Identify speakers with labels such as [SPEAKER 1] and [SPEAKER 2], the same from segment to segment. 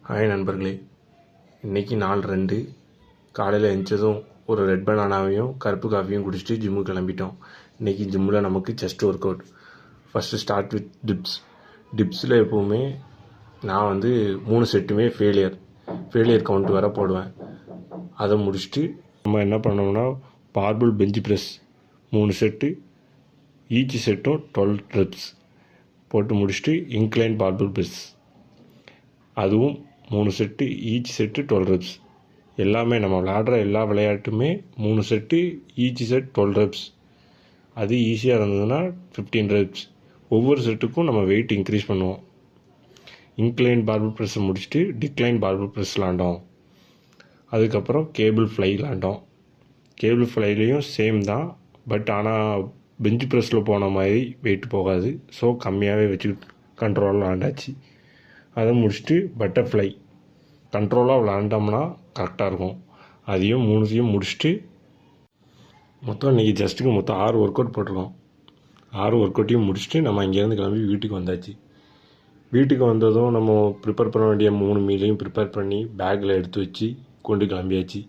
[SPEAKER 1] Hi நண்பர்களே, இன்றைக்கி நாள் 2 காலையில் எழுந்ததும் ஒரு ரெட் பனானாவையும் கருப்பு காஃபியும் குடிச்சிட்டு ஜிம்முக்கு கிளம்பிட்டோம். இன்றைக்கி ஜிம்மில் நமக்கு chest workout. First start with டிப்ஸில் எப்போவுமே நான் 3 செட்டுமே ஃபெயிலியர் கவுண்ட் வர போடுவேன். அதை முடிச்சுட்டு நம்ம என்ன பண்ணோம்னா barbell bench press 3 set, each செட்டும் 12 ரெப்ஸ் போட்டு முடிச்சுட்டு இன்க்ளைன் பார்பிள் ப்ரெஸ் அதுவும் 3 செட்டு, ஈச் செட்டு 12 ரெப்ஸ். எல்லாமே நம்ம விளையாடுற எல்லா விளையாட்டுமே 3 செட்டு, ஈச் செட் 12 ரெப்ஸ். அது ஈஸியாக இருந்ததுன்னா 15 ரெப்ஸ். ஒவ்வொரு செட்டுக்கும் நம்ம வெயிட் இன்க்ரீஸ் பண்ணுவோம். இன்க்ளைன் பார்பிள் ப்ரெஸ்ஸை முடிச்சுட்டு டிக்ளைன் பார்பிள் ப்ரெஸ் விளாண்டோம். அதுக்கப்புறம் கேபிள் ஃப்ளை விளாண்டோம். கேபிள் ஃப்ளைலையும் சேம் தான், பட் ஆனால் பெஞ்ச் ப்ரெஸ்ஸில் போன மாதிரி வெயிட் போகாது. ஸோ கம்மியாகவே வச்சு கண்ட்ரோலாக விளாண்டாச்சு. அதை முடிச்சுட்டு பட்டர்ஃப்ளை கண்ட்ரோலாக விளாண்டோம்னா கரெக்டாக இருக்கும். அதையும் 3 முடிச்சுட்டு மொத்தம் இன்றைக்கி ஜஸ்ட்டுக்கு மொத்தம் 6 ஒர்க் அவுட் போட்டிருக்கோம். 6 ஒர்க் அவுட்டையும் முடிச்சுட்டு நம்ம இங்கேருந்து கிளம்பி வீட்டுக்கு வந்தாச்சு. வீட்டுக்கு வந்ததும் நம்ம ப்ரிப்பேர் பண்ண வேண்டிய 3 மீலையும் ப்ரிப்பேர் பண்ணி பேக்கில் எடுத்து வச்சு கொண்டு கிளம்பியாச்சு.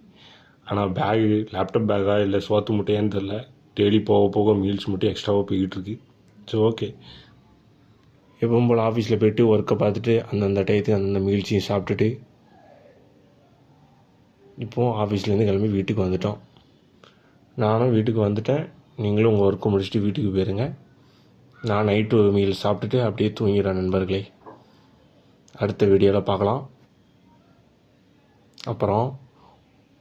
[SPEAKER 1] ஆனால் பேகு லேப்டாப் பேக்கா இல்லை சோத்து முட்டையான்னு தெரில. டெய்லி போக போக மீல்ஸ் மட்டும் எக்ஸ்ட்ராவாக போய்கிட்டு இருக்கு. ஸோ ஓகே, எப்பவும் போல் ஆஃபீஸில் போய்ட்டு ஒர்க்கை பார்த்துட்டு அந்தந்த டயத்துக்கு அந்தந்த மீல்ஸையும் சாப்பிட்டுட்டு இப்போது ஆஃபீஸ்லேருந்து கிளம்பி வீட்டுக்கு வந்துட்டோம். நானும் வீட்டுக்கு வந்துட்டேன். நீங்களும் உங்கள் ஒர்க்கை முடிச்சுட்டு வீட்டுக்கு போயிருங்க. நான் நைட்டு ஒரு மீல் சாப்பிட்டுட்டு அப்படியே தூங்கிடுறேன் நண்பர்களே. அடுத்த வீடியோவில் பார்க்கலாம். அப்புறம்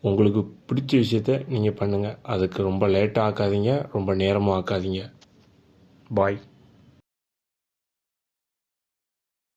[SPEAKER 1] உங்களுக்கு பிடிச்ச விஷயத்த நீங்கள் பண்ணுங்கள். அதுக்கு ரொம்ப லேட்டாக ஆக்காதீங்க, ரொம்ப நேரமாக ஆக்காதீங்க. பாய்.